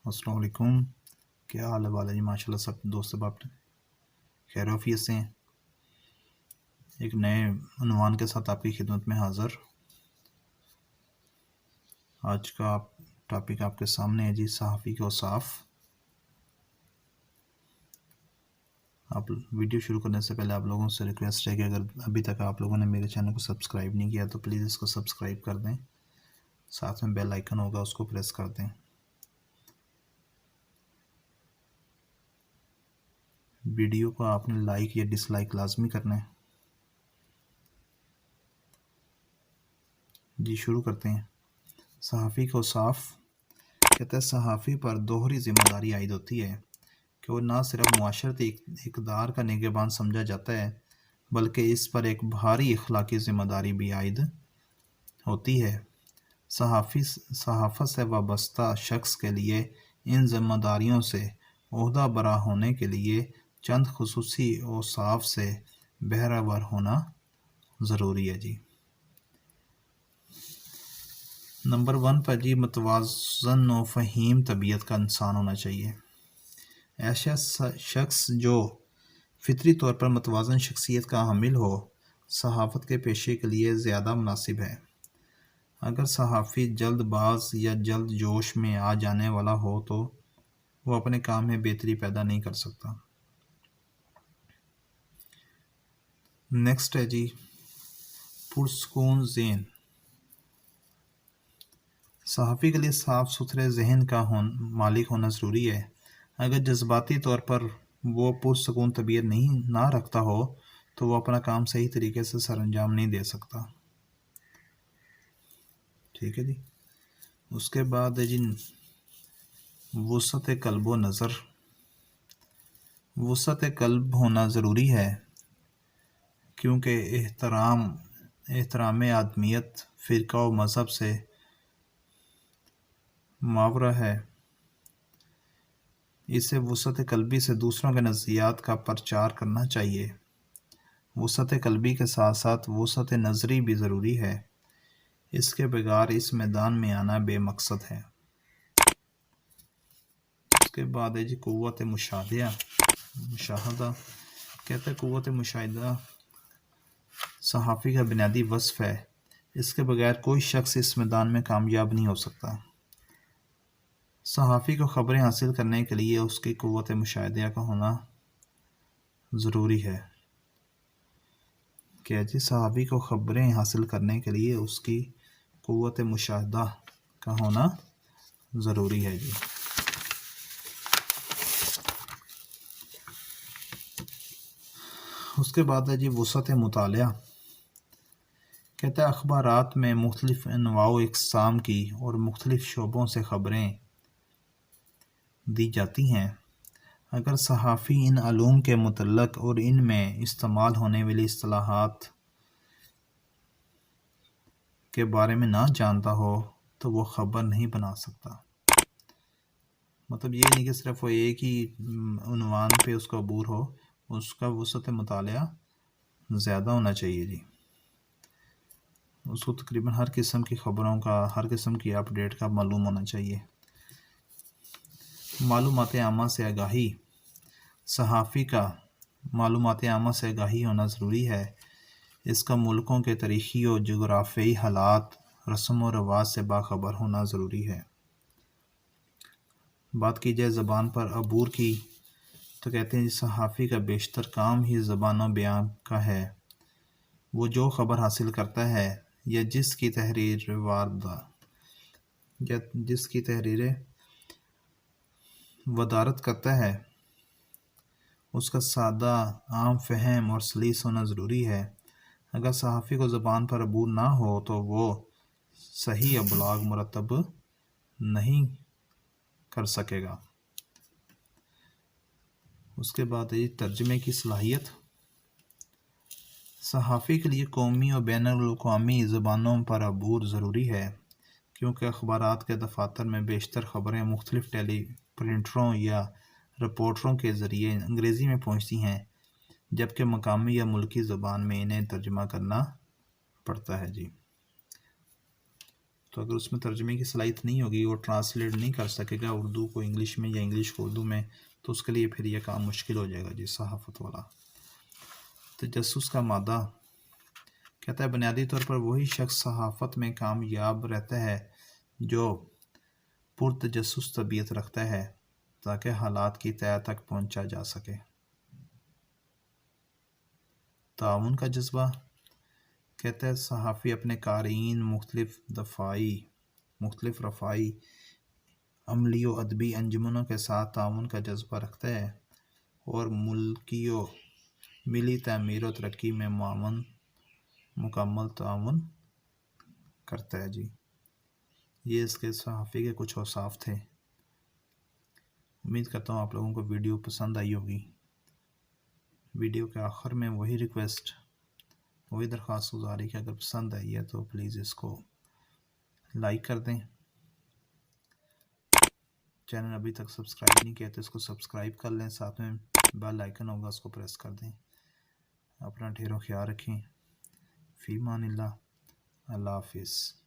السلام علیکم، کیا حال ہے ماشاء اللہ سب دوست باپ خیر وفیت سے ہیں۔ ایک نئے عنوان کے ساتھ آپ کی خدمت میں حاضر۔ آج کا ٹاپک آپ کے سامنے ہے جی، صحافی کے اوصاف۔ آپ ویڈیو شروع کرنے سے پہلے آپ لوگوں سے ریکویسٹ ہے کہ اگر ابھی تک آپ لوگوں نے میرے چینل کو سبسکرائب نہیں کیا تو پلیز اس کو سبسکرائب کر دیں، ساتھ میں بیل آئیکن ہوگا اس کو پریس کر دیں۔ ویڈیو کو آپ نے لائک یا ڈس لائک لازمی کرنا ہے۔ جی شروع کرتے ہیں۔ صحافی کے اوصاف کہتا ہے صحافی پر دوہری ذمہ داری عائد ہوتی ہے کہ وہ نہ صرف معاشرتی اقدار کا نگہبان سمجھا جاتا ہے بلکہ اس پر ایک بھاری اخلاقی ذمہ داری بھی عائد ہوتی ہے۔ صحافت سے وابستہ شخص کے لیے ان ذمہ داریوں سے عہدہ برا ہونے کے لیے چند خصوصی اوصاف سے بہرہور ہونا ضروری ہے جی۔ نمبر 1 پر جی، متوازن و فہیم طبیعت کا انسان ہونا چاہیے۔ ایسا شخص جو فطری طور پر متوازن شخصیت کا حامل ہو صحافت کے پیشے کے لیے زیادہ مناسب ہے۔ اگر صحافی جلد باز یا جلد جوش میں آ جانے والا ہو تو وہ اپنے کام میں بہتری پیدا نہیں کر سکتا۔ نیکسٹ ہے جی، پرسکون ذہن۔ صحافی کے لیے صاف ستھرے ذہن کا مالک ہونا ضروری ہے۔ اگر جذباتی طور پر وہ پرسکون طبیعت نہ رکھتا ہو تو وہ اپنا کام صحیح طریقے سے سر انجام نہیں دے سکتا۔ ٹھیک ہے جی۔ اس کے بعد ہے جی، وسعت قلب و نظر۔ وسعت قلب ہونا ضروری ہے کیونکہ احترام آدمیت فرقہ و مذہب سے ماورا ہے۔ اسے وسعت قلبی سے دوسروں کے نظریات کا پرچار کرنا چاہیے۔ وسعت قلبی کے ساتھ ساتھ وسعت نظری بھی ضروری ہے، اس کے بغیر اس میدان میں آنا بے مقصد ہے۔ اس کے بعد ہے جی، قوت مشاہدہ۔ کہتا ہے قوت مشاہدہ صحافی کا بنیادی وصف ہے، اس کے بغیر کوئی شخص اس میدان میں کامیاب نہیں ہو سکتا۔ صحافی کو خبریں حاصل کرنے کے لیے اس کی قوت مشاہدہ کا ہونا ضروری ہے۔ کہ جی، صحافی کو خبریں حاصل کرنے کے لیے اس کی قوت مشاہدہ کا ہونا ضروری ہے جی۔ اس کے بعد ہے جی، وسعت مطالعہ۔ کہتا ہے اخبارات میں مختلف انواع و اقسام کی اور مختلف شعبوں سے خبریں دی جاتی ہیں۔ اگر صحافی ان علوم کے متعلق اور ان میں استعمال ہونے والی اصطلاحات کے بارے میں نہ جانتا ہو تو وہ خبر نہیں بنا سکتا۔ مطلب یہ نہیں کہ صرف وہ ایک ہی عنوان پہ اس کا عبور ہو، اس کا وسعت مطالعہ زیادہ ہونا چاہیے جی۔ اس کو تقریباً ہر قسم کی خبروں کا، ہر قسم کی اپ ڈیٹ کا معلوم ہونا چاہیے۔ معلومات عامہ سے آگاہی۔ صحافی کا معلومات عامہ سے آگاہی ہونا ضروری ہے۔ اس کا ملکوں کے تاریخی و جغرافیائی حالات، رسم و رواج سے باخبر ہونا ضروری ہے۔ بات کی جائے زبان پر عبور کی تو کہتے ہیں صحافی کا بیشتر کام ہی زبان و بیان کا ہے۔ وہ جو خبر حاصل کرتا ہے یا جس کی تحریر وادارت کرتا ہے اس کا سادہ، عام فہم اور سلیس ہونا ضروری ہے۔ اگر صحافی کو زبان پر عبور نہ ہو تو وہ صحیح ابلاغ مرتب نہیں کر سکے گا۔ اس کے بعد ہے ترجمے کی صلاحیت۔ صحافی کے لیے قومی اور بین الاقوامی زبانوں پر عبور ضروری ہے کیونکہ اخبارات کے دفاتر میں بیشتر خبریں مختلف ٹیلی پرنٹروں یا رپورٹروں کے ذریعے انگریزی میں پہنچتی ہیں، جبکہ مقامی یا ملکی زبان میں انہیں ترجمہ کرنا پڑتا ہے جی۔ تو اگر اس میں ترجمے کی صلاحیت نہیں ہوگی، وہ ٹرانسلیٹ نہیں کر سکے گا اردو کو انگلش میں یا انگلش کو اردو میں، تو اس کے لیے پھر یہ کام مشکل ہو جائے گا جی صحافت والا۔ تجسس کا مادہ کہتا ہے بنیادی طور پر وہی شخص صحافت میں کامیاب رہتا ہے جو پرتجسس طبیعت رکھتا ہے تاکہ حالات کی تہہ تک پہنچا جا سکے۔ تعاون کا جذبہ کہتا ہے صحافی اپنے قارئین مختلف رفاعی، عملی و ادبی انجمنوں کے ساتھ تعاون کا جذبہ رکھتا ہے اور ملکی و ملی تعمیر و ترقی میں مکمل تعاون کرتا ہے جی۔ یہ اس کے صحافی کے کچھ اوصاف تھے۔ امید کرتا ہوں آپ لوگوں کو ویڈیو پسند آئی ہوگی۔ ویڈیو کے آخر میں وہی درخواست گزاری کہ اگر پسند آئی ہے تو پلیز اس کو لائک کر دیں۔ چینل ابھی تک سبسکرائب نہیں کیا تو اس کو سبسکرائب کر لیں، ساتھ میں بیل آئیکن ہوگا اس کو پریس کر دیں۔ اپنا ڈھیروں خیال رکھیں۔ فی امان اللہ، اللہ حافظ۔